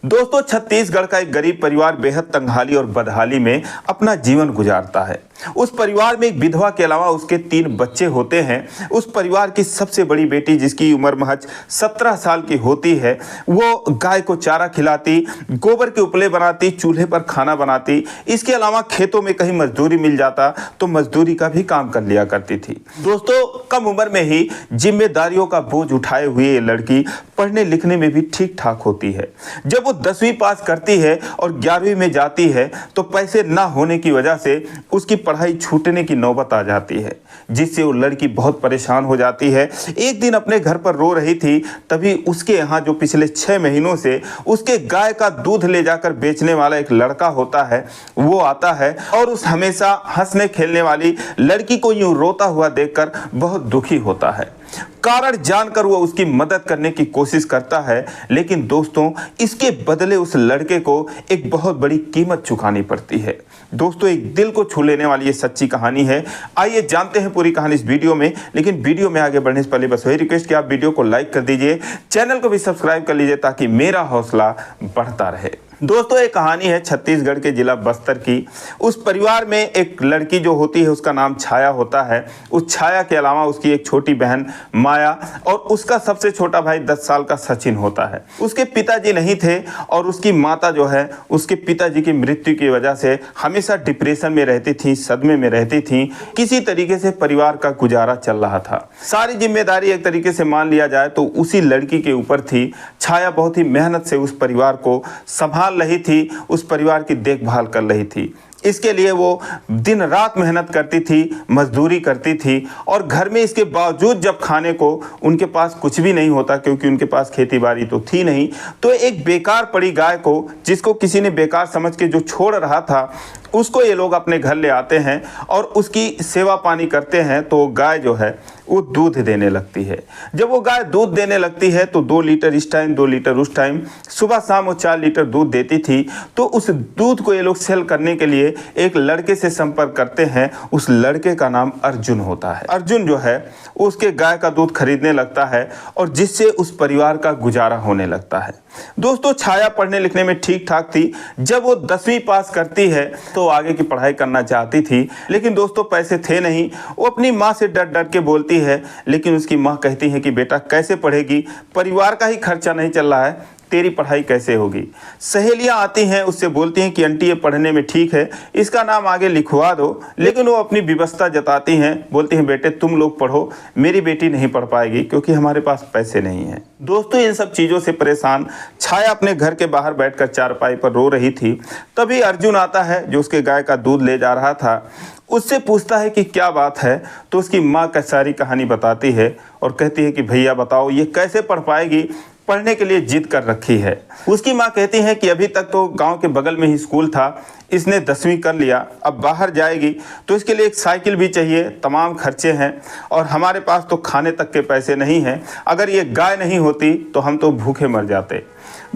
दोस्तों, छत्तीसगढ़ का एक गरीब परिवार बेहद तंगहाली और बदहाली में अपना जीवन गुजारता है। उस परिवार में एक विधवा के अलावा उसके 3 बच्चे होते हैं। उस परिवार की सबसे बड़ी बेटी, जिसकी उम्र महज 17 साल की होती है, वो गाय को चारा खिलाती, गोबर के उपले बनाती, चूल्हे पर खाना बनाती। इसके अलावा खेतों में कहीं मजदूरी मिल जाता तो मजदूरी का भी काम कर लिया करती थी। दोस्तों, कम उम्र में ही जिम्मेदारियों का बोझ उठाए हुए ये लड़की पढ़ने लिखने में भी ठीक ठाक होती है। जब वो 10वीं पास करती है और 11वीं में जाती है तो पैसे ना होने की वजह से उसकी पढ़ाई छूटने की नौबत आ जाती है, जिससे वो लड़की बहुत परेशान हो जाती है। एक दिन अपने घर पर रो रही थी, तभी उसके यहाँ जो पिछले 6 महीनों से उसके गाय का दूध ले जाकर बेचने वाला एक लड़का होता है, वो आता है और उस हमेशा हंसने खेलने वाली लड़की को यूं रोता हुआ देखकर बहुत दुखी होता है। कारण जानकर वो उसकी मदद करने की कोशिश करता है, लेकिन दोस्तों, इसके बदले उस लड़के को एक बहुत बड़ी कीमत चुकानी पड़ती है। दोस्तों, एक दिल को छू लेने वाली ये सच्ची कहानी है। आइए जानते हैं पूरी कहानी इस वीडियो में। लेकिन वीडियो में आगे बढ़ने से पहले बस वही रिक्वेस्ट कि आप वीडियो को लाइक कर दीजिए, चैनल को भी सब्सक्राइब कर लीजिए ताकि मेरा हौसला बढ़ता रहे। दोस्तों, एक कहानी है छत्तीसगढ़ के जिला बस्तर की। उस परिवार में एक लड़की जो होती है, उसका नाम छाया होता है। उस छाया के अलावा उसकी एक छोटी बहन माया और उसका सबसे छोटा भाई 10 साल का सचिन होता है। उसके पिताजी नहीं थे और उसकी माता जो है, उसके पिताजी की मृत्यु की वजह से हमेशा डिप्रेशन में रहती थी, सदमे में रहती थी। किसी तरीके से परिवार का गुजारा चल रहा था। सारी जिम्मेदारी एक तरीके से मान लिया जाए तो उसी लड़की के ऊपर थी। छाया बहुत ही मेहनत से उस परिवार को संभाल रही थी, उस परिवार की देखभाल कर रही थी। इसके लिए वो दिन रात मेहनत करती थी, मजदूरी करती थी और घर में इसके बावजूद जब खाने को उनके पास कुछ भी नहीं होता, क्योंकि उनके पास खेती बाड़ी तो थी नहीं, तो एक बेकार पड़ी गाय को, जिसको किसी ने बेकार समझ के जो छोड़ रहा था, उसको ये लोग अपने घर ले आते हैं और उसकी सेवा पानी करते हैं। तो गाय जो है वो दूध देने लगती है। जब वो गाय दूध देने लगती है तो 2 लीटर इस टाइम, 2 लीटर उस टाइम, सुबह शाम वो 4 लीटर दूध देती थी। तो उस दूध को ये लोग सेल करने के लिए एक लड़के से संपर्क करते हैं। उस लड़के का नाम अर्जुन होता है। अर्जुन जो है उसके गाय का दूध खरीदने लगता है और जिससे उस परिवार का गुजारा होने लगता है। दोस्तों, छाया पढ़ने लिखने में ठीक ठाक थी। जब वो 10वीं पास करती है तो आगे की पढ़ाई करना चाहती थी, लेकिन दोस्तों पैसे थे नहीं। वो अपनी माँ से डर डर के बोलती है, लेकिन उसकी माँ कहती है कि बेटा कैसे पढ़ेगी, परिवार का ही खर्चा नहीं चल रहा है, तेरी पढ़ाई कैसे होगी। सहेलियां आती हैं, उससे बोलती हैं कि आंटी ये पढ़ने में ठीक है, इसका नाम आगे लिखवा दो। लेकिन वो अपनी विवशता जताती हैं, बोलती हैं बेटे तुम लोग पढ़ो, मेरी बेटी नहीं पढ़ पाएगी क्योंकि हमारे पास पैसे नहीं हैं। दोस्तों, इन सब चीज़ों से परेशान छाया अपने घर के बाहर बैठकर चारपाई पर रो रही थी। तभी अर्जुन आता है, जो उसके गाय का दूध ले जा रहा था। उससे पूछता है कि क्या बात है, तो उसकी माँ का सारी कहानी बताती है और कहती है कि भैया बताओ ये कैसे पढ़ पाएगी, पढ़ने के लिए जिद कर रखी है। उसकी माँ कहती है कि अभी तक तो गांव के बगल में ही स्कूल था, इसने 10वीं कर लिया, अब बाहर जाएगी तो इसके लिए एक साइकिल भी चाहिए, तमाम खर्चे हैं और हमारे पास तो खाने तक के पैसे नहीं हैं। अगर ये गाय नहीं होती तो हम तो भूखे मर जाते।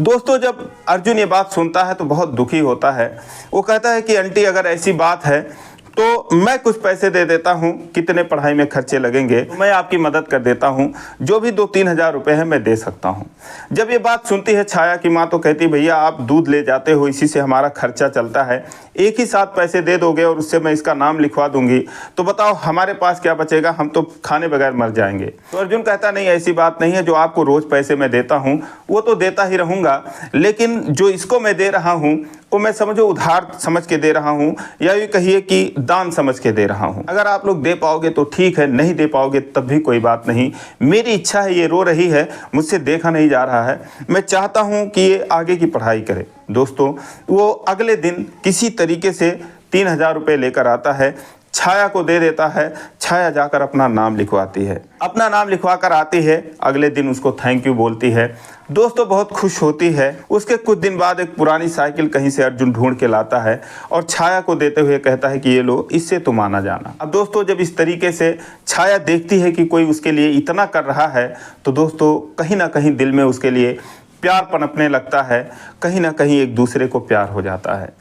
दोस्तों, जब अर्जुन ये बात सुनता है तो बहुत दुखी होता है। वो कहता है कि आंटी अगर ऐसी बात है तो मैं कुछ पैसे दे देता हूँ, कितने पढ़ाई में खर्चे लगेंगे मैं आपकी मदद कर देता हूँ, जो भी 2-3 हज़ार रुपये है मैं दे सकता हूँ। जब ये बात सुनती है छाया की माँ तो कहती भैया आप दूध ले जाते हो, इसी से हमारा खर्चा चलता है, एक ही साथ पैसे दे दोगे और उससे मैं इसका नाम लिखवा दूंगी, तो बताओ हमारे पास क्या बचेगा, हम तो खाने बगैर मर जाएंगे। तो अर्जुन कहता नहीं ऐसी बात नहीं है, जो आपको रोज़ पैसे मैं देता हूँ वो तो देता ही रहूँगा, लेकिन जो इसको मैं दे रहा हूँ वो मैं समझो उधार समझ के दे रहा हूँ, या ये कहिए कि दान समझ के दे रहा हूँ। अगर आप लोग दे पाओगे तो ठीक है, नहीं दे पाओगे तब भी कोई बात नहीं। मेरी इच्छा है, ये रो रही है, मुझसे देखा नहीं जा रहा है, मैं चाहता हूँ कि ये आगे की पढ़ाई करे। दोस्तों, वो अगले दिन किसी तरीके से 3,000 रुपये लेकर आता है, छाया को दे देता है। छाया जाकर अपना नाम लिखवाती है, अपना नाम लिखवा कर आती है। अगले दिन उसको थैंक यू बोलती है। दोस्तों, बहुत खुश होती है। उसके कुछ दिन बाद एक पुरानी साइकिल कहीं से अर्जुन ढूंढ के लाता है और छाया को देते हुए कहता है कि ये लो, इससे तुम आना जाना। अब दोस्तों, जब इस तरीके से छाया देखती है कि कोई उसके लिए इतना कर रहा है, तो दोस्तों कहीं ना कहीं दिल में उसके लिए प्यार पनपने लगता है, कहीं ना कहीं एक दूसरे को प्यार हो जाता है।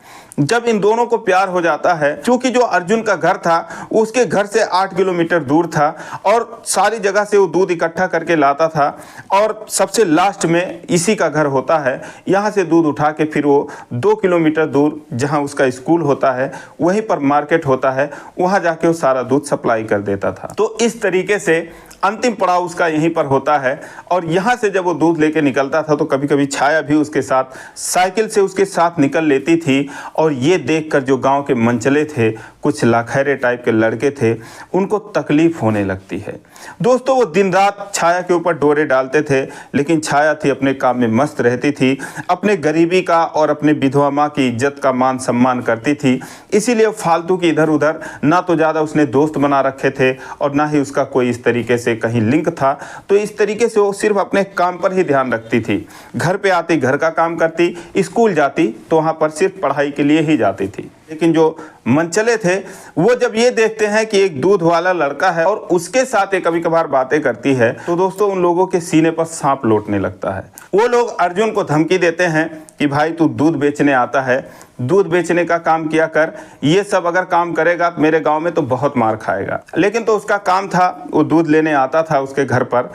जब इन दोनों को प्यार हो जाता है, क्योंकि जो अर्जुन का घर था उसके घर से 8 किलोमीटर दूर था और सारी जगह से वो दूध इकट्ठा करके लाता था और सबसे लास्ट में इसी का घर होता है। यहाँ से दूध उठा के फिर वो 2 किलोमीटर दूर जहाँ उसका स्कूल होता है, वहीं पर मार्केट होता है, वहाँ जाके वो सारा दूध सप्लाई कर देता था। तो इस तरीके से अंतिम पड़ाव उसका यहीं पर होता है। और यहाँ से जब वो दूध लेके निकलता था तो कभी कभी छाया भी उसके साथ साइकिल से उसके साथ निकल लेती थी। और ये देखकर जो गांव के मंचले थे, कुछ लाखैरे टाइप के लड़के थे, उनको तकलीफ होने लगती है। दोस्तों, वो दिन रात छाया के ऊपर डोरे डालते थे, लेकिन छाया थी अपने काम में मस्त रहती थी, अपने गरीबी का और अपने विधवा माँ की इज्जत का मान सम्मान करती थी। इसीलिए फालतू की इधर उधर ना तो ज़्यादा उसने दोस्त बना रखे थे और ना ही उसका कोई इस तरीके से कहीं लिंक था। तो इस तरीके से वो सिर्फ अपने काम पर ही ध्यान रखती थी। घर पे आती घर का काम करती, स्कूल जाती तो वहाँ पर सिर्फ पढ़ाई के लिए ही जाती थी। लेकिन जो मंचले थे वो जब ये देखते हैं कि एक दूध वाला लड़का है और उसके साथ कभी कभार बातें करती है, तो दोस्तों उन लोगों के सीने पर सांप लौटने लगता है। वो लोग अर्जुन को धमकी देते हैं कि भाई तू दूध बेचने आता है, दूध बेचने का काम किया कर, ये सब अगर काम करेगा मेरे गांव में तो बहुत मार खाएगा। लेकिन तो उसका काम था, वो दूध लेने आता था उसके घर पर।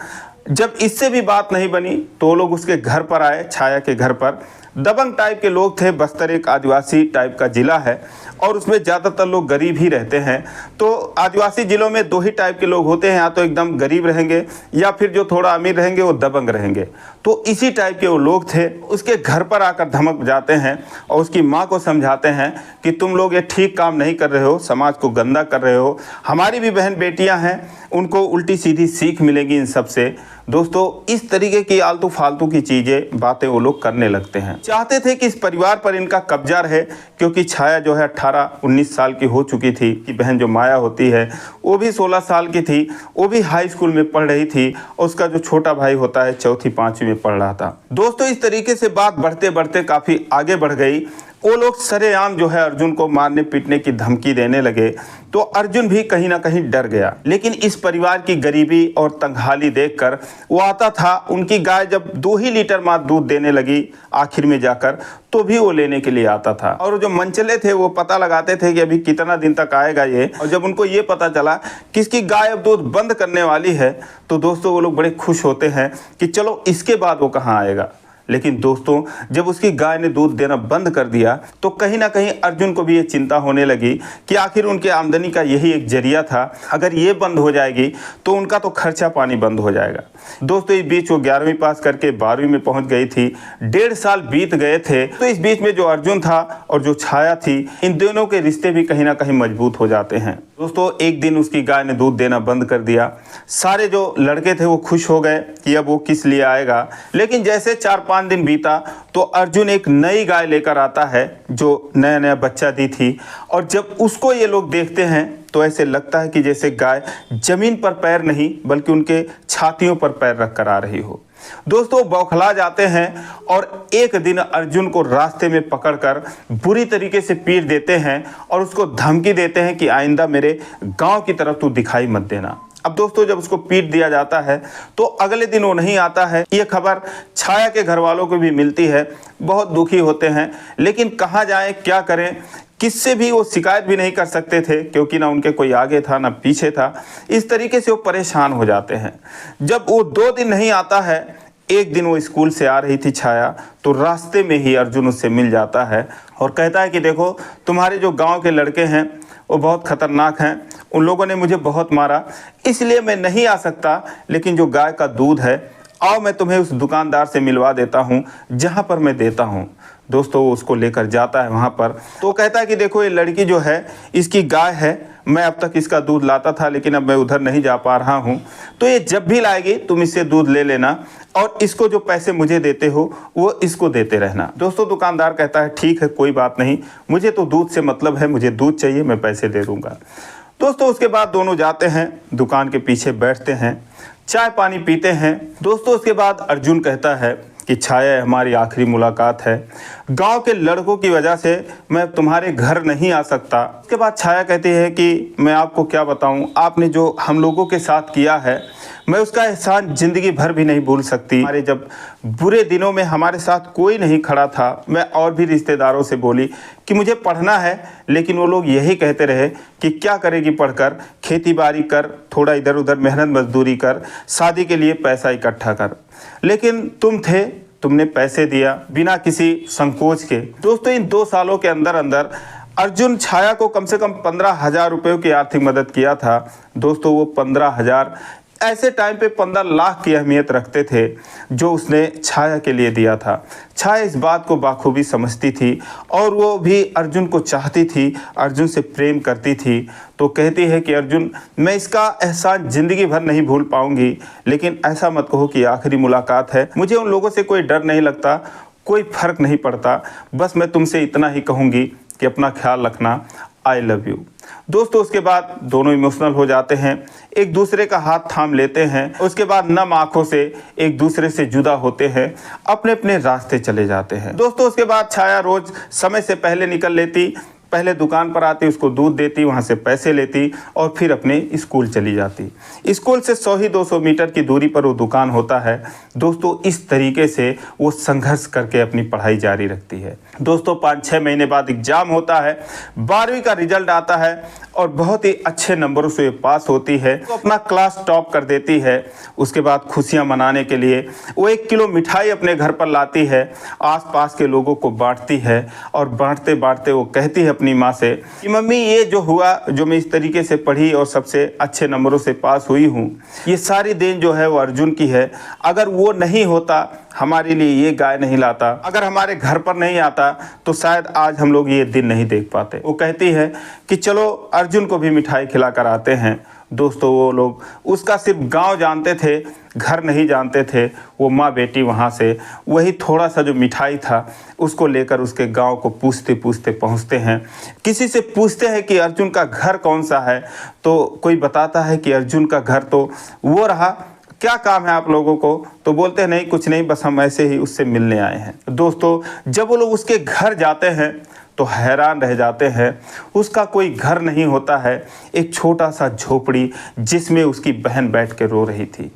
जब इससे भी बात नहीं बनी तो वो लोग उसके घर पर आए, छाया के घर पर। दबंग टाइप के लोग थे, बस्तर एक आदिवासी टाइप का ज़िला है और उसमें ज़्यादातर लोग गरीब ही रहते हैं। तो आदिवासी ज़िलों में 2 ही टाइप के लोग होते हैं, या तो एकदम गरीब रहेंगे या फिर जो थोड़ा अमीर रहेंगे वो दबंग रहेंगे। तो इसी टाइप के वो लोग थे। उसके घर पर आकर धमक जाते हैं और उसकी माँ को समझाते हैं कि तुम लोग ये ठीक काम नहीं कर रहे हो, समाज को गंदा कर रहे हो, हमारी भी बहन बेटियाँ हैं, उनको उल्टी सीधी सीख मिलेगी इन सब से। दोस्तों, इस तरीके की आलतू फालतू की चीज़ें बातें वो लोग करने लगते हैं। चाहते थे कि इस परिवार पर इनका कब्जा रहे, क्योंकि छाया जो है 18-19 साल की हो चुकी थी, कि बहन जो माया होती है वो भी 16 साल की थी, वो भी हाई स्कूल में पढ़ रही थी और उसका जो छोटा भाई होता है 4th-5वीं में पढ़ रहा था। दोस्तों, इस तरीके से बात बढ़ते बढ़ते काफ़ी आगे बढ़ गई। वो लोग सरेआम जो है अर्जुन को मारने पीटने की धमकी देने लगे, तो अर्जुन भी कहीं ना कहीं डर गया। लेकिन इस परिवार की गरीबी और तंगहाली देखकर वो आता था। उनकी गाय जब 2 ही लीटर मात्र दूध देने लगी आखिर में जाकर, तो भी वो लेने के लिए आता था। और जो मंचले थे वो पता लगाते थे कि अभी कितना दिन तक आएगा ये। और जब उनको ये पता चला कि इसकी गाय अब दूध बंद करने वाली है, तो दोस्तों वो लोग बड़े खुश होते हैं कि चलो इसके बाद वो कहाँ आएगा। लेकिन दोस्तों, जब उसकी गाय ने दूध देना बंद कर दिया तो कहीं ना कहीं अर्जुन को भी ये चिंता होने लगी कि आखिर उनके आमदनी का यही एक जरिया था, अगर ये बंद हो जाएगी तो उनका तो खर्चा पानी बंद हो जाएगा। दोस्तों, इस बीच वो 11वीं पास करके 12वीं में पहुंच गई थी। 1.5 साल बीत गए थे। तो इस बीच में जो अर्जुन था और जो छाया थी, इन दोनों के रिश्ते भी कहीं ना कहीं मजबूत हो जाते हैं। दोस्तों, एक दिन उसकी गाय ने दूध देना बंद कर दिया। सारे जो लड़के थे वो खुश हो गए कि अब वो किस लिए आएगा। लेकिन जैसे 4-5 दिन बीता तो अर्जुन एक नई गाय लेकर आता है जो नया नया बच्चा दी थी। और जब उसको ये लोग देखते हैं तो ऐसे लगता है कि जैसे गाय जमीन पर पैर नहीं बल्कि उनके छातियों पर पैर रख कर आ रही हो। दोस्तों, बौखला जाते हैं और एक दिन अर्जुन को रास्ते में पकड़कर बुरी तरीके से पीट देते हैं और उसको धमकी देते हैं कि आइंदा मेरे गांव की तरफ तू दिखाई मत देना। अब दोस्तों, जब उसको पीट दिया जाता है तो अगले दिन वो नहीं आता है। ये खबर छाया के घर वालों को भी मिलती है, बहुत दुखी होते हैं। लेकिन कहाँ जाएं, क्या करें, किससे भी वो शिकायत भी नहीं कर सकते थे, क्योंकि ना उनके कोई आगे था ना पीछे था। इस तरीके से वो परेशान हो जाते हैं। जब वो 2 दिन नहीं आता है, एक दिन वो स्कूल से आ रही थी छाया, तो रास्ते में ही अर्जुन उससे मिल जाता है और कहता है कि देखो, तुम्हारे जो गांव के लड़के हैं वो बहुत ख़तरनाक हैं, उन लोगों ने मुझे बहुत मारा, इसलिए मैं नहीं आ सकता। लेकिन जो गाय का दूध है, आओ मैं तुम्हें उस दुकानदार से मिलवा देता हूँ जहाँ पर मैं देता हूँ। दोस्तों, वो उसको लेकर जाता है वहाँ पर। तो कहता है कि देखो, ये लड़की जो है इसकी गाय है, मैं अब तक इसका दूध लाता था लेकिन अब मैं उधर नहीं जा पा रहा हूँ, तो ये जब भी लाएगी तुम इससे दूध ले लेना और इसको जो पैसे मुझे देते हो वो इसको देते रहना। दोस्तों, दुकानदार कहता है ठीक है, कोई बात नहीं, मुझे तो दूध से मतलब है, मुझे दूध चाहिए, मैं पैसे दे दूँगा। दोस्तों, उसके बाद दोनों जाते हैं, दुकान के पीछे बैठते हैं, चाय पानी पीते हैं। दोस्तों, उसके बाद अर्जुन कहता है कि छाया हमारी आखिरी मुलाकात है, गांव के लड़कों की वजह से मैं तुम्हारे घर नहीं आ सकता। उसके बाद छाया कहती है कि मैं आपको क्या बताऊं, आपने जो हम लोगों के साथ किया है मैं उसका एहसान ज़िंदगी भर भी नहीं भूल सकती। हमारे जब बुरे दिनों में हमारे साथ कोई नहीं खड़ा था। मैं और भी रिश्तेदारों से बोली कि मुझे पढ़ना है, लेकिन वो लोग यही कहते रहे कि क्या करेगी पढ़कर, खेती बाड़ी कर, थोड़ा इधर उधर मेहनत मजदूरी कर, शादी के लिए पैसा इकट्ठा कर। लेकिन तुम थे, तुमने पैसे दिया बिना किसी संकोच के। दोस्तों, इन 2 सालों के अंदर अंदर अर्जुन छाया को कम से कम 15,000 रुपये की आर्थिक मदद किया था। दोस्तों, वो 15,000 ऐसे टाइम पे 15 लाख की अहमियत रखते थे जो उसने छाया के लिए दिया था। छाया इस बात को बाखूबी समझती थी और वो भी अर्जुन को चाहती थी, अर्जुन से प्रेम करती थी। तो कहती है कि अर्जुन, मैं इसका एहसान ज़िंदगी भर नहीं भूल पाऊंगी, लेकिन ऐसा मत कहो कि आखिरी मुलाकात है। मुझे उन लोगों से कोई डर नहीं लगता, कोई फ़र्क नहीं पड़ता। बस मैं तुमसे इतना ही कहूँगी कि अपना ख्याल रखना, आई लव यू। दोस्तों, उसके बाद दोनों इमोशनल हो जाते हैं, एक दूसरे का हाथ थाम लेते हैं। उसके बाद नम आंखों से एक दूसरे से जुदा होते हैं, अपने अपने रास्ते चले जाते हैं। दोस्तों, उसके बाद छाया रोज समय से पहले निकल लेती, पहले दुकान पर आती, उसको दूध देती, वहाँ से पैसे लेती और फिर अपने स्कूल चली जाती। स्कूल से 100 ही 200 मीटर की दूरी पर वो दुकान होता है। दोस्तों, इस तरीके से वो संघर्ष करके अपनी पढ़ाई जारी रखती है। दोस्तों, 5-6 महीने बाद एग्ज़ाम होता है, 12वीं का रिजल्ट आता है और बहुत ही अच्छे नंबरों से पास होती है। तो अपना क्लास टॉप कर देती है। उसके बाद खुशियाँ मनाने के लिए वो 1 किलो मिठाई अपने घर पर लाती है, आसपास के लोगों को बांटती है और बांटते बांटते वो कहती है अपनी माँ से कि मम्मी, ये जो हुआ, जो मैं इस तरीके से पढ़ी और सबसे अच्छे नंबरों से पास हुई हूँ, ये सारी देन जो है वो अर्जुन की है। अगर वो नहीं होता, हमारे लिए ये गाय नहीं लाता, अगर हमारे घर पर नहीं आता, तो शायद आज हम लोग ये दिन नहीं देख पाते। वो कहती है कि चलो अर्जुन को भी मिठाई खिला कर आते हैं। दोस्तों, वो लोग उसका सिर्फ गांव जानते थे, घर नहीं जानते थे। वो माँ बेटी वहाँ से वही थोड़ा सा जो मिठाई था उसको लेकर उसके गांव को पूछते पूछते पहुँचते हैं। किसी से पूछते हैं कि अर्जुन का घर कौन सा है, तो कोई बताता है कि अर्जुन का घर तो वो रहा, क्या काम है आप लोगों को? तो बोलते हैं नहीं, कुछ नहीं, बस हम ऐसे ही उससे मिलने आए हैं। दोस्तों, जब वो लोग उसके घर जाते हैं तो हैरान रह जाते हैं। उसका कोई घर नहीं होता है, एक छोटा सा झोपड़ी जिसमें उसकी बहन बैठ के रो रही थी।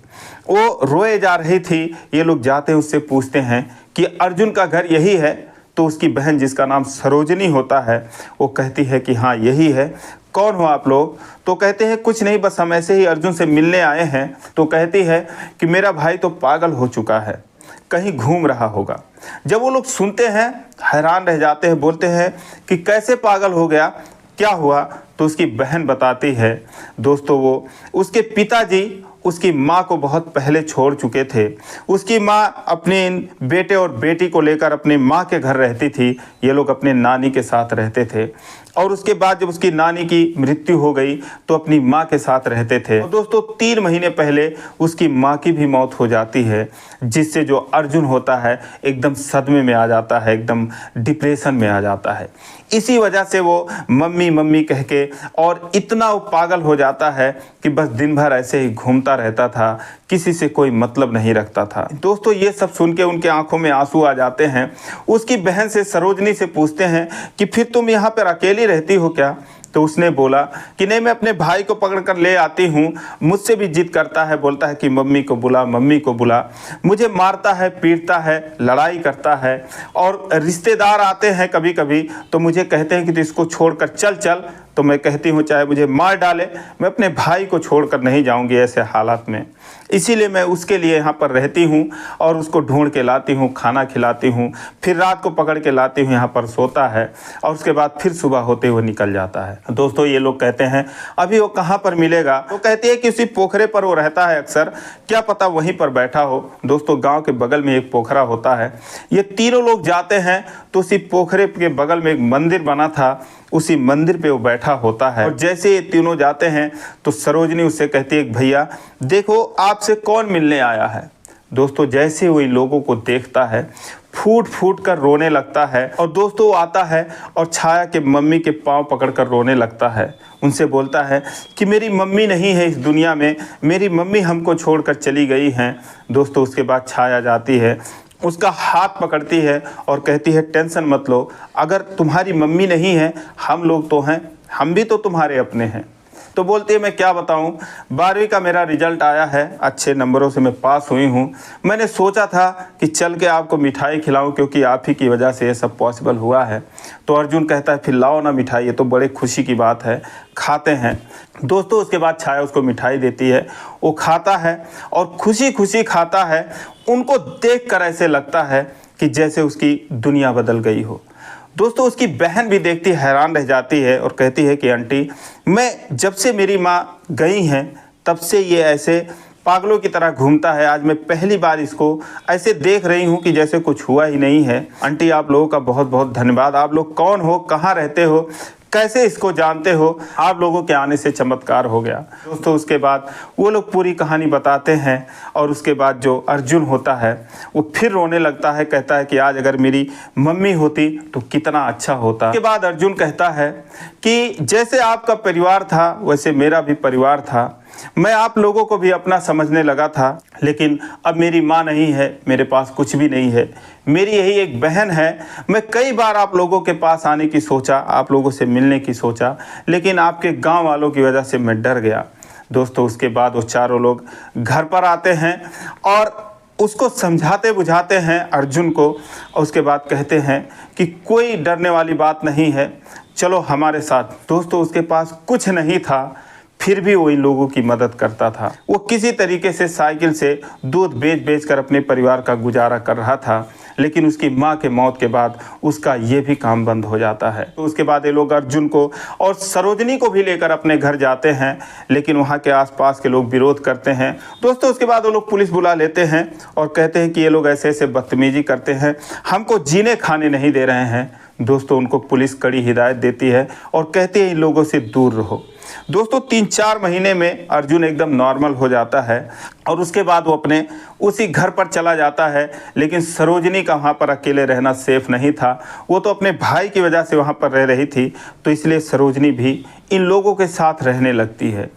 वो रोए जा रही थी। ये लोग जाते हैं, उससे पूछते हैं कि अर्जुन का घर यही है? तो उसकी बहन, जिसका नाम सरोजनी होता है, वो कहती है कि हाँ यही है। कौन हो आप लोग? तो कहते हैं कुछ नहीं, बस हम ऐसे ही अर्जुन से मिलने आए हैं। तो कहती है कि मेरा भाई तो पागल हो चुका है, कहीं घूम रहा होगा। जब वो लोग सुनते हैं हैरान रह जाते हैं, बोलते हैं कि कैसे पागल हो गया, क्या हुआ? तो उसकी बहन बताती है। दोस्तों, वो उसके पिताजी उसकी माँ को बहुत पहले छोड़ चुके थे। उसकी माँ अपने बेटे और बेटी को लेकर अपनी माँ के घर रहती थी। ये लोग अपने नानी के साथ रहते थे और उसके बाद जब उसकी नानी की मृत्यु हो गई तो अपनी माँ के साथ रहते थे। और दोस्तों, 3 महीने पहले उसकी माँ की भी मौत हो जाती है, जिससे जो अर्जुन होता है एकदम सदमे में आ जाता है, एकदम डिप्रेशन में आ जाता है। इसी वजह से वो मम्मी मम्मी कह के और इतना वो पागल हो जाता है कि बस दिन भर ऐसे ही घूमता रहता था, किसी से कोई मतलब नहीं रखता था। दोस्तों, ये सब सुन के उनके आंखों में आंसू आ जाते हैं। उसकी बहन से, सरोजनी से पूछते हैं कि फिर तुम यहाँ पर अकेली रहती हो क्या? तो उसने बोला कि नहीं, मैं अपने भाई को पकड़ कर ले आती हूँ। मुझसे भी जिद करता है, बोलता है कि मम्मी को बुला, मम्मी को बुला। मुझे मारता है, पीटता है, लड़ाई करता है और रिश्तेदार आते हैं कभी कभी तो मुझे कहते हैं कि तू इसको छोड़कर चल चल। तो मैं कहती हूँ चाहे मुझे मार डाले, मैं अपने भाई को छोड़कर नहीं जाऊँगी ऐसे हालात में। इसीलिए मैं उसके लिए यहाँ पर रहती हूँ और उसको ढूंढ के लाती हूँ, खाना खिलाती हूँ, फिर रात को पकड़ के लाती हूँ, यहाँ पर सोता है और उसके बाद फिर सुबह होते हुए निकल जाता है। दोस्तों, ये लोग कहते हैं अभी वो कहाँ पर मिलेगा? तो कहती है कि उसी पोखरे पर वो रहता है अक्सर, क्या पता वहीं पर बैठा हो। दोस्तों, गाँव के बगल में एक पोखरा होता है। ये तीनों लोग जाते हैं तो उसी पोखरे के बगल में एक मंदिर बना था, उसी मंदिर पे वो बैठा होता है। और जैसे ये तीनों जाते हैं तो सरोजनी उससे कहती है भैया देखो, आपसे कौन मिलने आया है। दोस्तों, जैसे वो इन लोगों को देखता है फूट फूट कर रोने लगता है। और दोस्तों, वो आता है और छाया के मम्मी के पाँव पकड़कर रोने लगता है। उनसे बोलता है कि मेरी मम्मी नहीं है इस दुनिया में, मेरी मम्मी हमको छोड़कर चली गई हैं। दोस्तों, उसके बाद छाया जाती है, उसका हाथ पकड़ती है और कहती है टेंशन मत लो, अगर तुम्हारी मम्मी नहीं है हम लोग तो हैं, हम भी तो तुम्हारे अपने हैं। तो बोलती है मैं क्या बताऊं, 12वीं का मेरा रिजल्ट आया है, अच्छे नंबरों से मैं पास हुई हूं। मैंने सोचा था कि चल के आपको मिठाई खिलाऊं क्योंकि आप ही की वजह से ये सब पॉसिबल हुआ है। तो अर्जुन कहता है फिर लाओ ना मिठाई, ये तो बड़े खुशी की बात है, खाते हैं। दोस्तों उसके बाद छाया उसको मिठाई देती है, वो खाता है और खुशी खुशी खाता है। उनको देख कर ऐसे लगता है कि जैसे उसकी दुनिया बदल गई हो। दोस्तों उसकी बहन भी देखती हैरान रह जाती है और कहती है कि आंटी, मैं जब से मेरी माँ गई हैं तब से ये ऐसे पागलों की तरह घूमता है। आज मैं पहली बार इसको ऐसे देख रही हूँ कि जैसे कुछ हुआ ही नहीं है। आंटी आप लोगों का बहुत बहुत धन्यवाद। आप लोग कौन हो, कहाँ रहते हो, कैसे इसको जानते हो, आप लोगों के आने से चमत्कार हो गया। दोस्तों उसके बाद वो लोग पूरी कहानी बताते हैं और उसके बाद जो अर्जुन होता है वो फिर रोने लगता है, कहता है कि आज अगर मेरी मम्मी होती तो कितना अच्छा होता। उसके बाद अर्जुन कहता है कि जैसे आपका परिवार था वैसे मेरा भी परिवार था, मैं आप लोगों को भी अपना समझने लगा था, लेकिन अब मेरी माँ नहीं है, मेरे पास कुछ भी नहीं है, मेरी यही एक बहन है। मैं कई बार आप लोगों के पास आने की सोचा, आप लोगों से मिलने की सोचा, लेकिन आपके गांव वालों की वजह से मैं डर गया। दोस्तों उसके बाद वो चारों लोग घर पर आते हैं और उसको समझाते बुझाते हैं अर्जुन को, और उसके बाद कहते हैं कि कोई डरने वाली बात नहीं है, चलो हमारे साथ। दोस्तों उसके पास कुछ नहीं था, फिर भी वो इन लोगों की मदद करता था। वो किसी तरीके से साइकिल से दूध बेच कर अपने परिवार का गुजारा कर रहा था, लेकिन उसकी माँ के मौत के बाद उसका ये भी काम बंद हो जाता है। तो उसके बाद ये लोग अर्जुन को और सरोजनी को भी लेकर अपने घर जाते हैं, लेकिन वहाँ के आसपास के लोग विरोध करते हैं। दोस्तों उसके बाद वो लोग पुलिस बुला लेते हैं और कहते हैं कि ये लोग ऐसे ऐसे बदतमीजी करते हैं, हमको जीने खाने नहीं दे रहे हैं। दोस्तों उनको पुलिस कड़ी हिदायत देती है और कहती है इन लोगों से दूर रहो। दोस्तों 3-4 महीने में अर्जुन एकदम नॉर्मल हो जाता है और उसके बाद वो अपने उसी घर पर चला जाता है, लेकिन सरोजनी का वहाँ पर अकेले रहना सेफ नहीं था। वो तो अपने भाई की वजह से वहाँ पर रह रही थी, तो इसलिए सरोजनी भी इन लोगों के साथ रहने लगती है।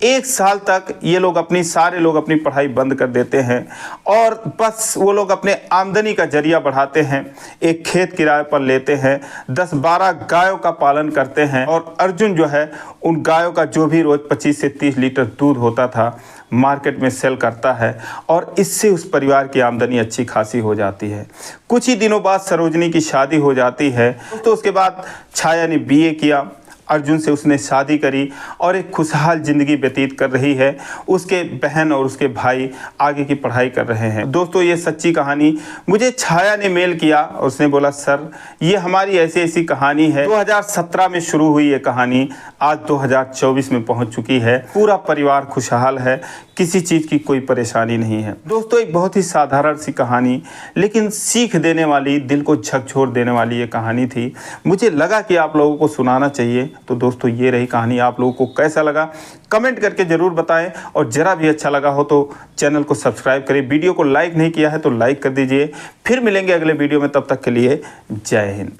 1 साल तक ये लोग सारे लोग अपनी पढ़ाई बंद कर देते हैं और बस वो लोग अपने आमदनी का जरिया बढ़ाते हैं। एक खेत किराए पर लेते हैं, 10-12 गायों का पालन करते हैं और अर्जुन जो है उन गायों का जो भी रोज़ 25 से 30 लीटर दूध होता था मार्केट में सेल करता है और इससे उस परिवार की आमदनी अच्छी खासी हो जाती है। कुछ ही दिनों बाद सरोजनी की शादी हो जाती है। तो उसके बाद छाया ने BA किया, अर्जुन से उसने शादी करी और एक खुशहाल ज़िंदगी व्यतीत कर रही है। उसके बहन और उसके भाई आगे की पढ़ाई कर रहे हैं। दोस्तों ये सच्ची कहानी मुझे छाया ने मेल किया और उसने बोला सर ये हमारी ऐसी ऐसी कहानी है, 2017 में शुरू हुई ये कहानी आज 2024 में पहुंच चुकी है। पूरा परिवार खुशहाल है, किसी चीज़ की कोई परेशानी नहीं है। दोस्तों एक बहुत ही साधारण सी कहानी लेकिन सीख देने वाली, दिल को झकझोर देने वाली ये कहानी थी। मुझे लगा कि आप लोगों को सुनाना चाहिए। तो दोस्तों ये रही कहानी, आप लोगों को कैसा लगा कमेंट करके ज़रूर बताएं और ज़रा भी अच्छा लगा हो तो चैनल को सब्सक्राइब करें। वीडियो को लाइक नहीं किया है तो लाइक कर दीजिए। फिर मिलेंगे अगले वीडियो में, तब तक के लिए जय हिंद।